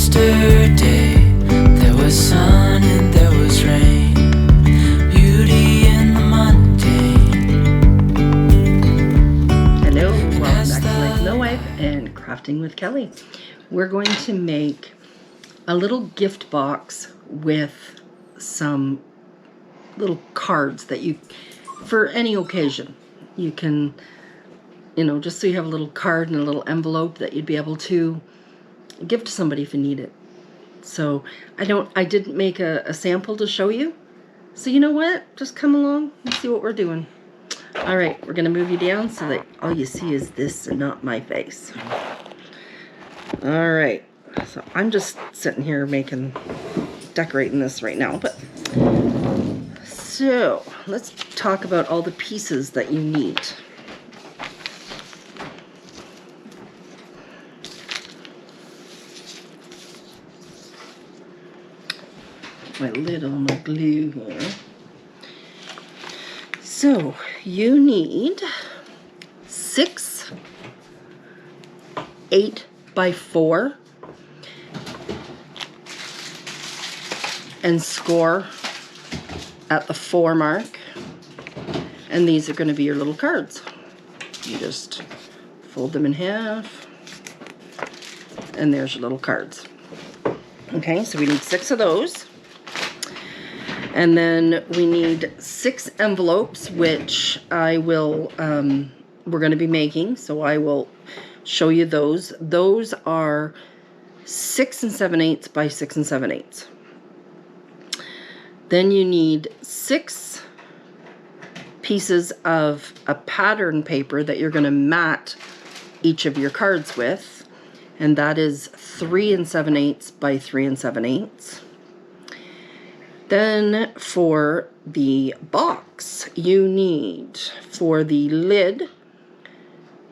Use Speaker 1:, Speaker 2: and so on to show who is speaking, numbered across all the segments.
Speaker 1: Yesterday there was sun and there was rain, beauty in the mundane.
Speaker 2: Hello, welcome back to Life Millwife and Crafting with Kelly. We're going to make a little gift box with some little cards that you, for any occasion, you can, just so you have a little card and a little envelope that you'd be able to give to somebody if you need it. So I didn't make a sample to show you. So you know what? Just come along and see what we're doing. All right, we're gonna move you down so that all you see is this and not my face. All right, so I'm just sitting here decorating this right now, but so let's talk about all the pieces that you need. My lid on my glue here. So you need 6 8x4 and score at the 4 mark, and these are going to be your little cards. You just fold them in half and there's your little cards. Okay, so we need 6 of those. And then we need 6 envelopes, which I will, we're going to be making, so I will show you those. Those are 6 7/8 by 6 7/8. Then you need 6 pieces of a pattern paper that you're going to mat each of your cards with, and that is 3 7/8 by 3 7/8. Then for the box, you need, for the lid,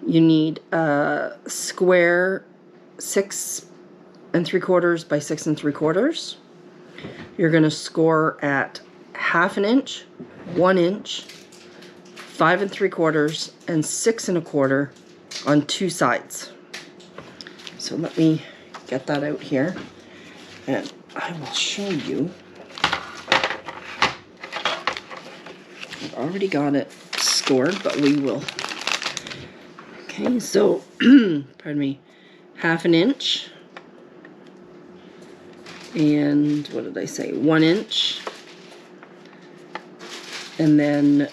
Speaker 2: you need a square 6 3/4 by 6 3/4. You're going to score at 1/2 inch, 1 inch, 5 3/4, and 6 1/4 on 2 sides. So let me get that out here, and I will show you. I've already got it scored, but we will. Okay, so, pardon me, 1/2 inch, and what did I say, 1 inch, and then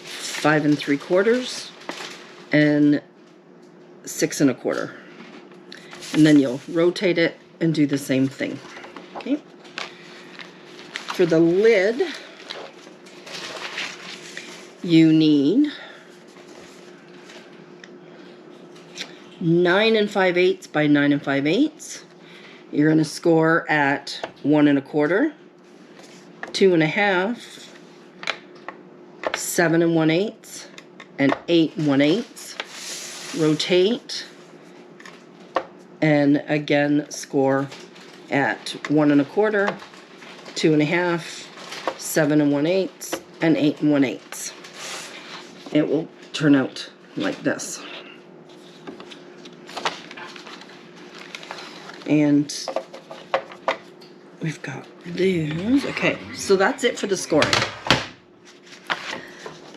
Speaker 2: 5 3/4, and 6 1/4. And then you'll rotate it and do the same thing. Okay. For the lid, you need 9 5/8 by 9 5/8. You're going to score at 1 1/4, 2 1/2, 7 1/8, and 8 1/8. Rotate, and again score at 1 1/4, 2 1/2, 7 1/8, and 8 1/8. It will turn out like this. And we've got these. Okay, so that's it for the scoring.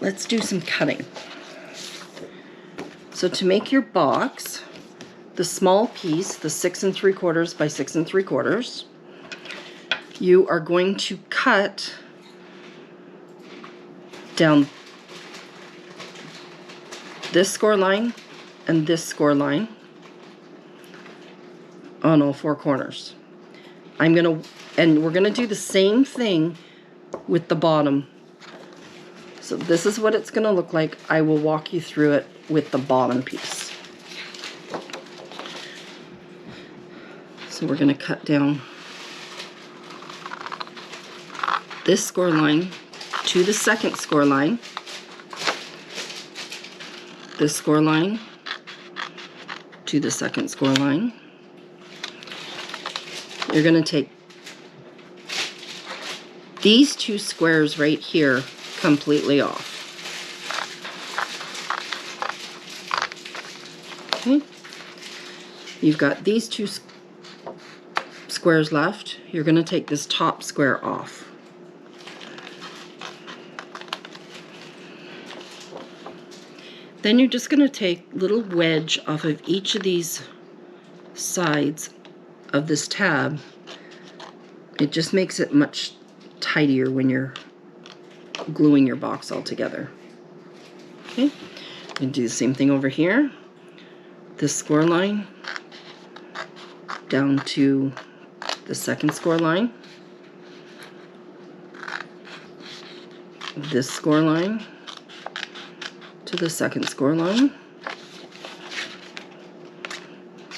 Speaker 2: Let's do some cutting. So to make your box, the small piece, the 6 3/4 by 6 3/4, you are going to cut down this score line and this score line on all 4 corners. And we're gonna do the same thing with the bottom. So this is what it's gonna look like. I will walk you through it with the bottom piece. So we're gonna cut down this score line to the second score line, this score line to the second score line. You're going to take these 2 squares right here completely off. Okay. You've got these 2 squares left, you're going to take this top square off. Then you're just going to take a little wedge off of each of these sides of this tab. It just makes it much tidier when you're gluing your box all together. Okay, and do the same thing over here. This score line down to the second score line. This score line to the second score line.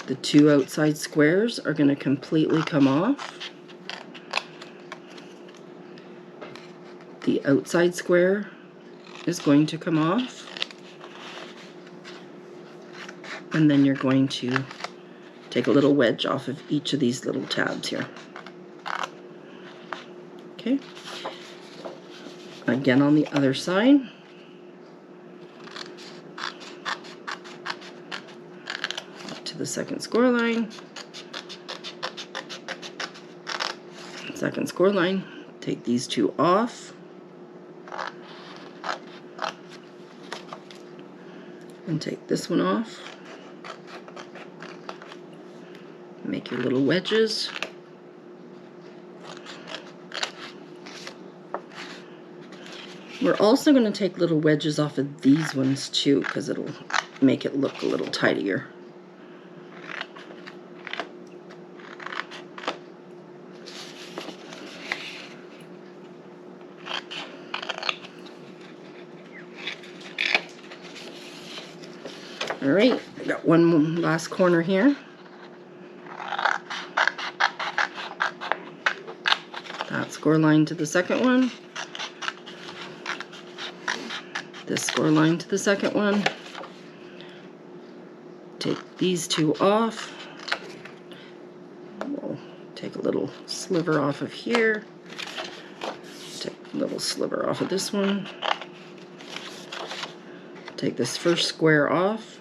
Speaker 2: The two outside squares are going to completely come off. The outside square is going to come off. And then you're going to take a little wedge off of each of these little tabs here. Okay. Again on the other side. To the second score line. Second score line. Take these two off. And take this one off. Make your little wedges. We're also going to take little wedges off of these ones too, because it'll make it look a little tidier. All right, I got one last corner here. That score line to the second one. This score line to the second one. Take these two off. We'll take a little sliver off of here. Take a little sliver off of this one. Take this first square off.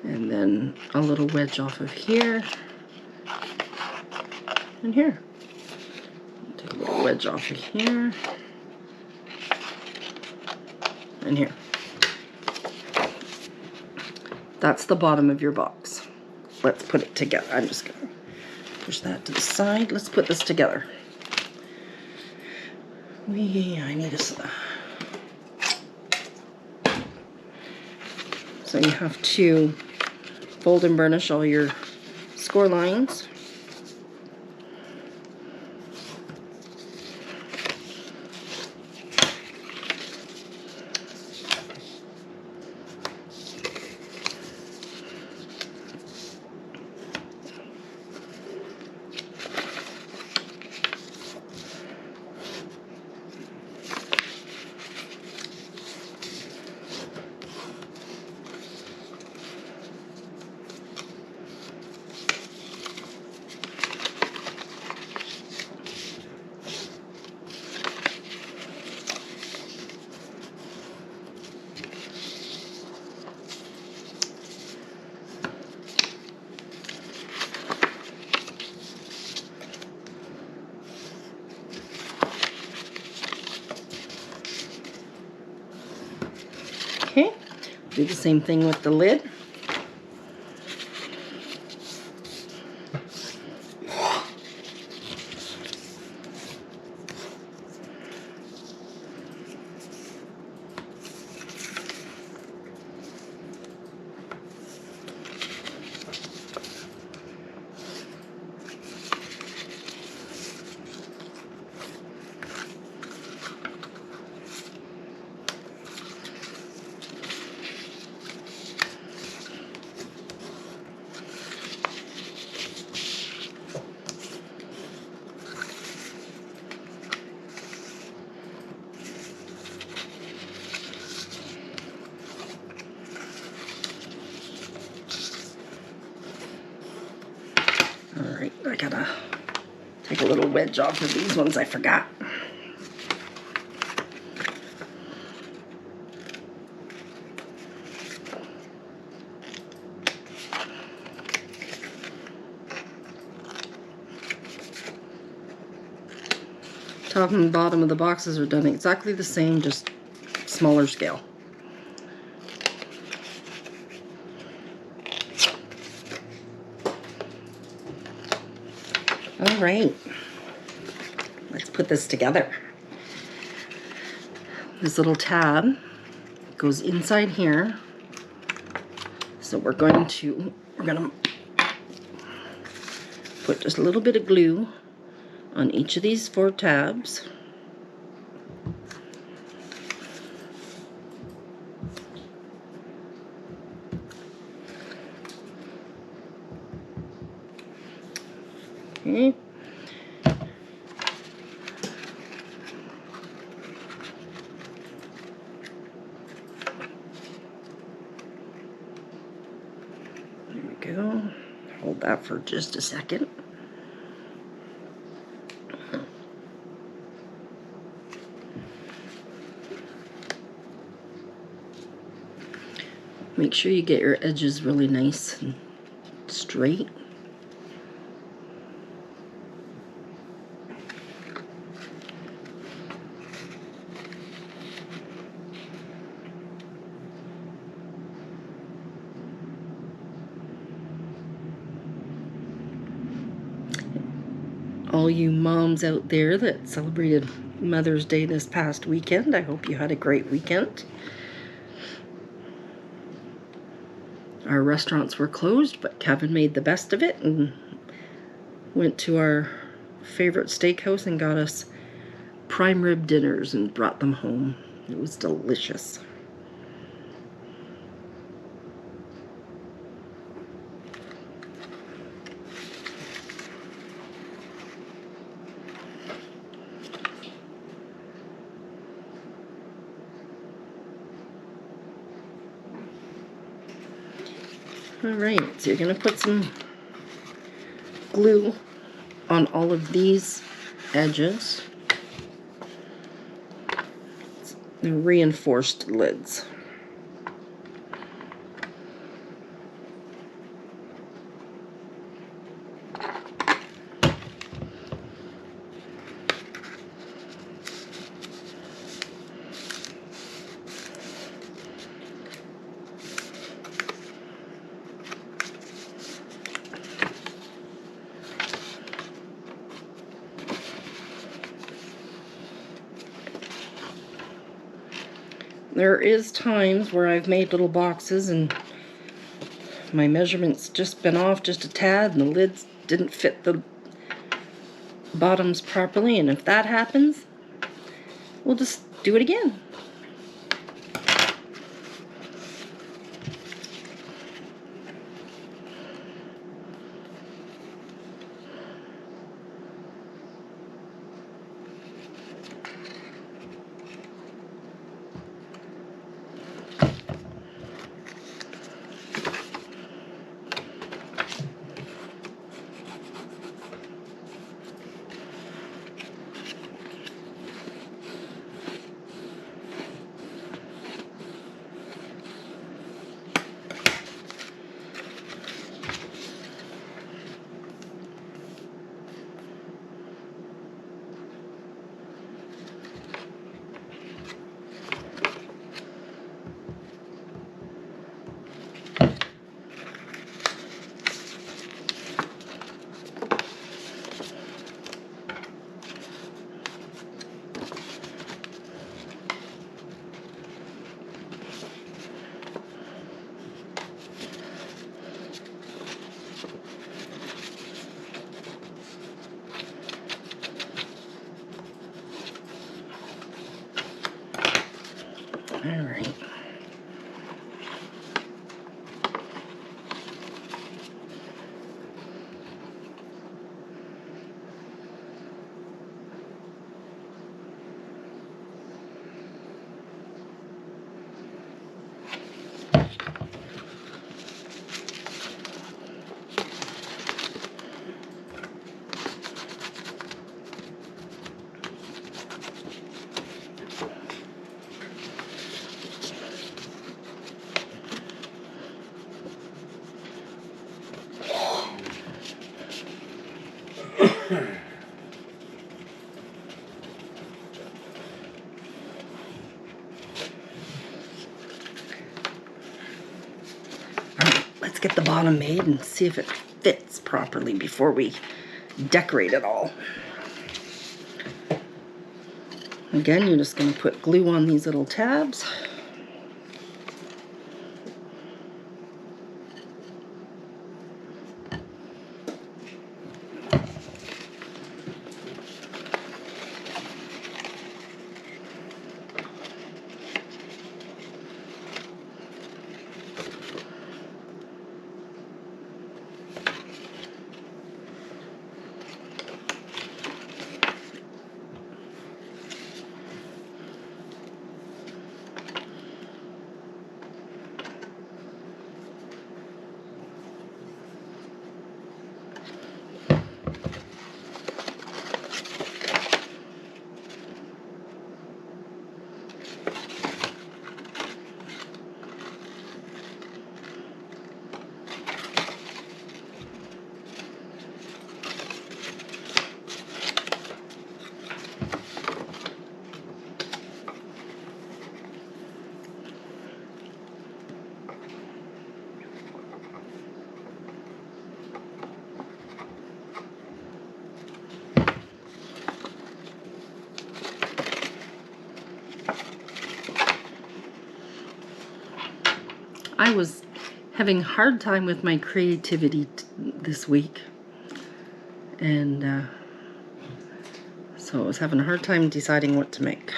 Speaker 2: And then a little wedge off of here. And here. Take a little wedge off of here. And here. That's the bottom of your box. Let's put it together. I'm just going to push that to the side. Let's put this together. I need a... So you have to fold and burnish all your score lines. Okay, do the same thing with the lid. Alright, I gotta take a little wedge off of these ones I forgot. Top and bottom of the boxes are done exactly the same, just smaller scale. All right, let's put this together. This little tab goes inside here. So we're gonna put just a little bit of glue on each of these 4 tabs. Okay. There we go. Hold that for just a second. Make sure you get your edges really nice and straight. All you moms out there that celebrated Mother's Day this past weekend, I hope you had a great weekend. Our restaurants were closed, but Kevin made the best of it and went to our favorite steakhouse and got us prime rib dinners and brought them home. It was delicious. Alright, so you're going to put some glue on all of these edges. They're reinforced lids. There is times where I've made little boxes and my measurement's just been off just a tad and the lids didn't fit the bottoms properly, and if that happens, we'll just do it again. All right. let's get the bottom made and see if it fits properly before we decorate it all. Again, you're just going to put glue on these little tabs. I was having a hard time with my creativity this week, and so I was having a hard time deciding what to make.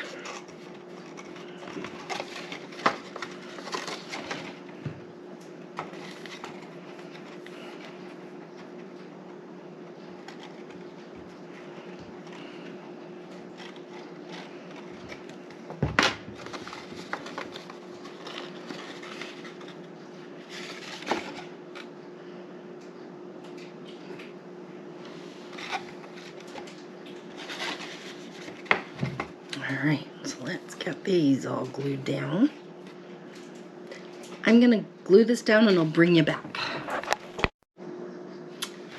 Speaker 2: Alright, so let's get these all glued down. I'm going to glue this down and I'll bring you back.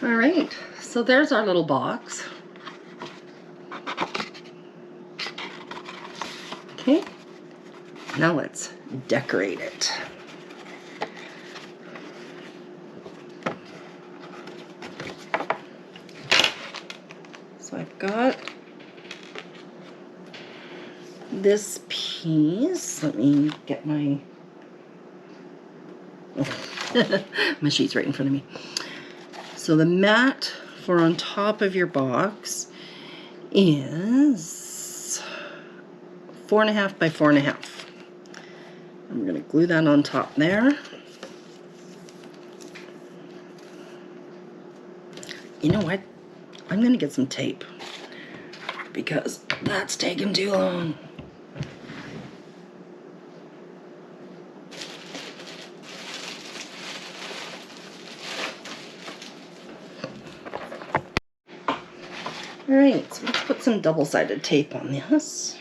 Speaker 2: Alright, so there's our little box. Okay, now let's decorate it. So I've got this piece. Let me get my my sheet's right in front of me. So the mat for on top of your box is 4.5 by 4.5. I'm going to glue that on top there. You know what? I'm going to get some tape because that's taking too long. Alright, so let's put some double-sided tape on this.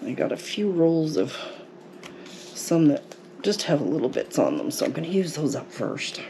Speaker 2: I got a few rolls of some that just have little bits on them, so I'm going to use those up first.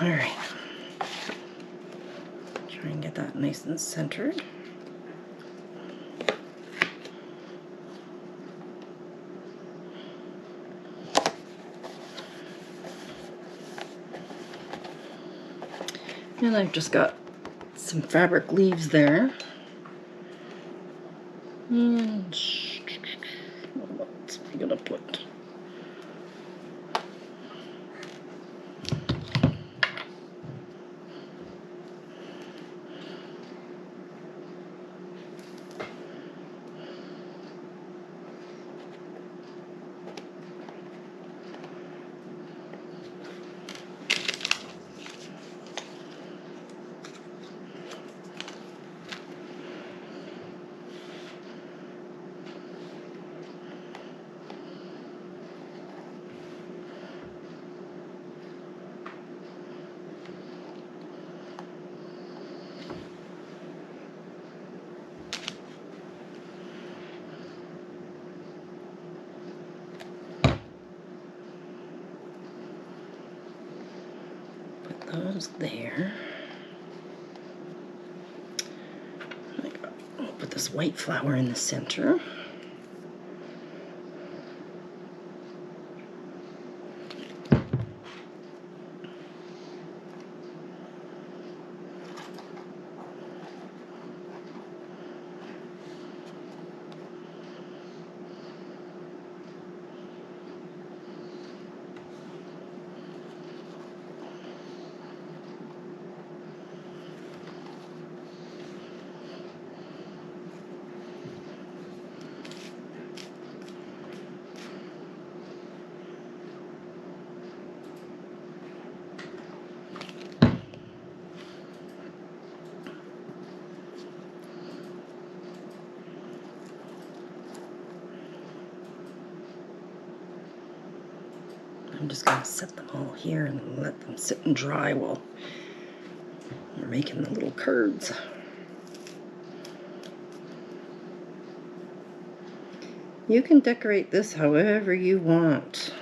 Speaker 2: Alright, try and get that nice and centered. And I've just got some fabric leaves there. And what am I gonna put? those there. I'll put this white flower in the center. I'm just going to set them all here and let them sit and dry while we're making the little curds. You can decorate this however you want.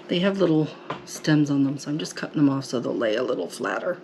Speaker 2: They have little stems on them, so I'm just cutting them off so they'll lay a little flatter.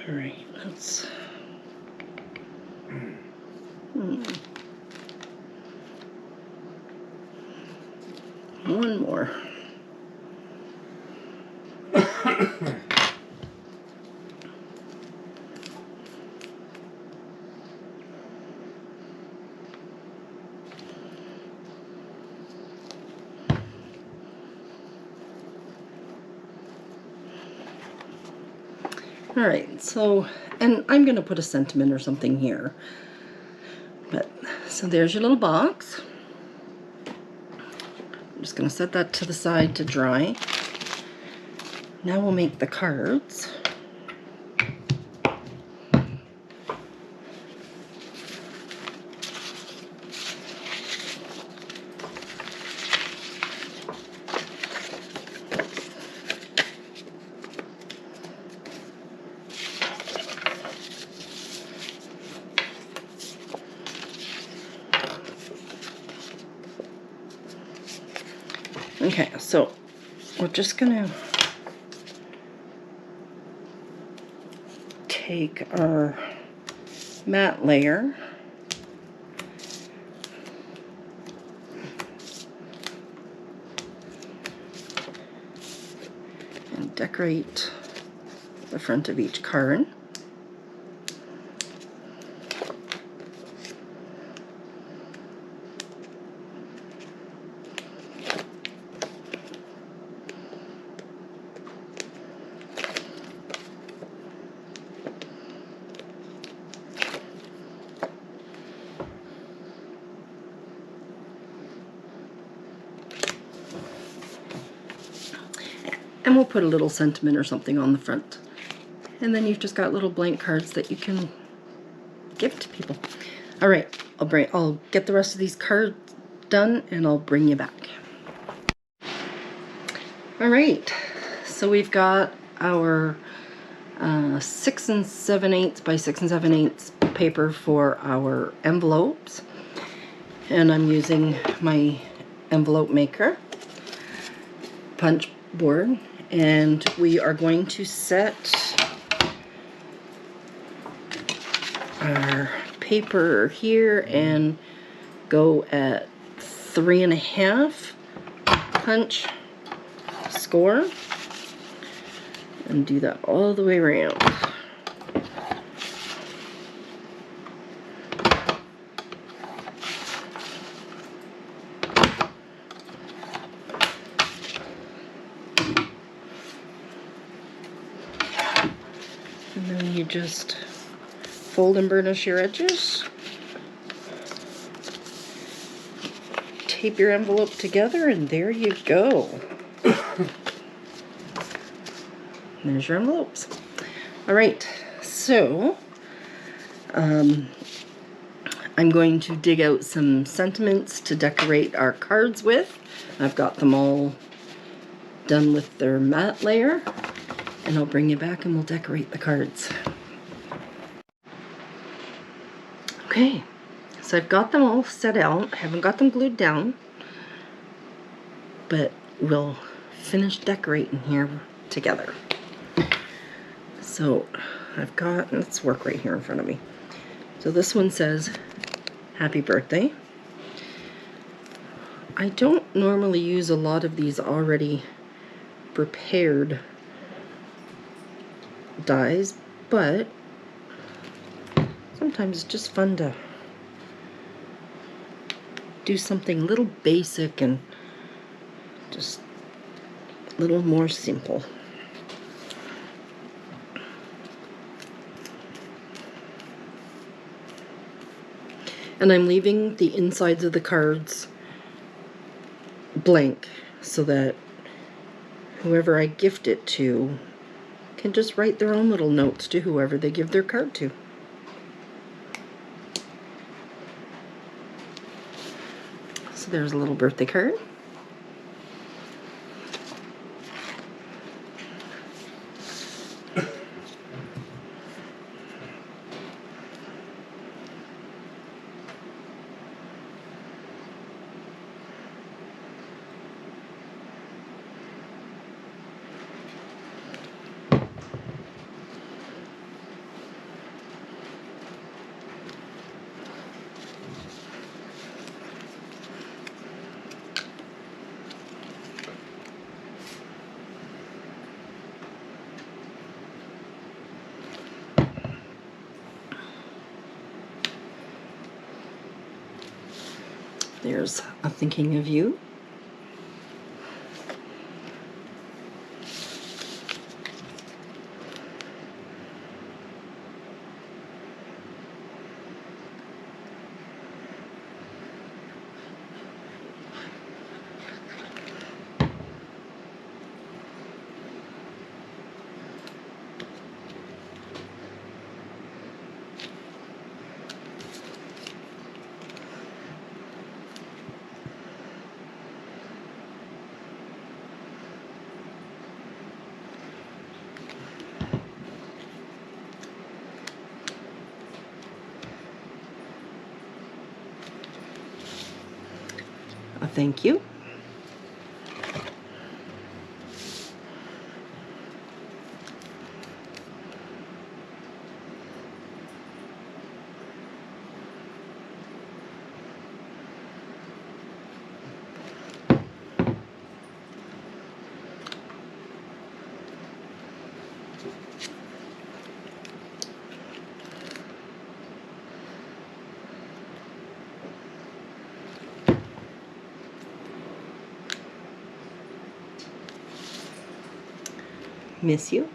Speaker 2: All right, let's... One more. All right, so, and I'm going to put a sentiment or something here. But, so there's your little box. I'm just going to set that to the side to dry. Now we'll make the cards. Okay, so we're just gonna take our matte layer and decorate the front of each card. And we'll put a little sentiment or something on the front. And then you've just got little blank cards that you can gift to people. All right, I'll get the rest of these cards done and I'll bring you back. All right, so we've got our 6 7/8 by 6 7/8 paper for our envelopes, and I'm using my envelope maker punch board, and we are going to set our paper here and go at 3.5 punch score and do that all the way around. And then you just fold and burnish your edges. Tape your envelope together, and there you go. There's your envelopes. All right, so I'm going to dig out some sentiments to decorate our cards with. I've got them all done with their matte layer, and I'll bring you back and we'll decorate the cards. Okay, so I've got them all set out. I haven't got them glued down, but we'll finish decorating here together. So I've got, let's work right here in front of me. So this one says, happy birthday. I don't normally use a lot of these already prepared dies, but sometimes it's just fun to do something a little basic and just a little more simple. And I'm leaving the insides of the cards blank so that whoever I gift it to can just write their own little notes to whoever they give their card to. So there's a little birthday card. There's a thinking of you. A thank you. Miss you.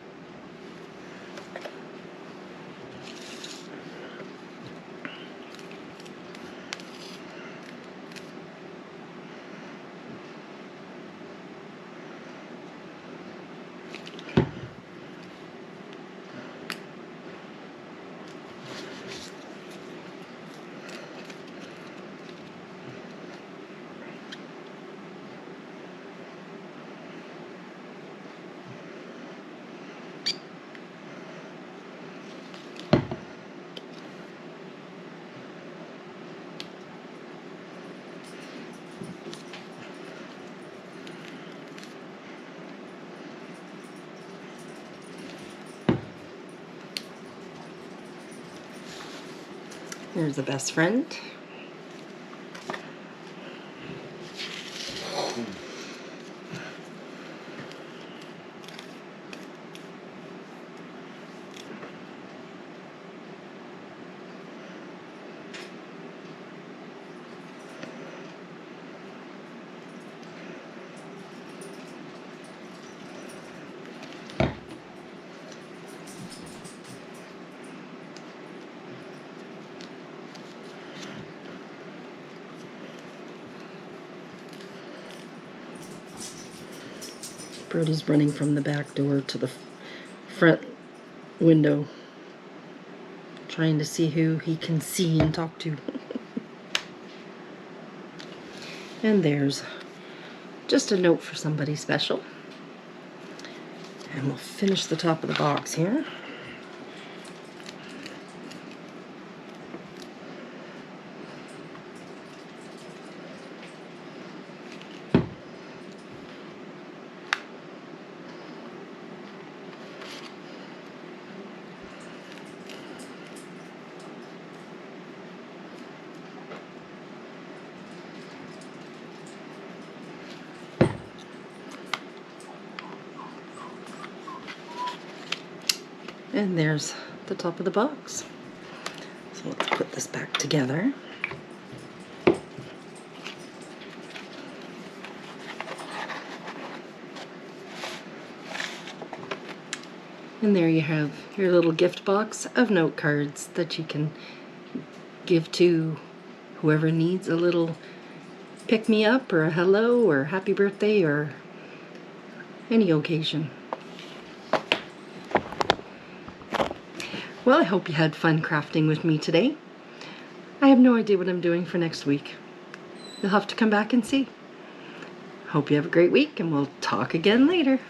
Speaker 2: There's the best friend. Brody's running from the back door to the front window, trying to see who he can see and talk to. And there's just a note for somebody special. And we'll finish the top of the box here. And there's the top of the box. So let's put this back together. And there you have your little gift box of note cards that you can give to whoever needs a little pick-me-up or a hello or happy birthday or any occasion. Well, I hope you had fun crafting with me today. I have no idea what I'm doing for next week. You'll have to come back and see. Hope you have a great week, and we'll talk again later.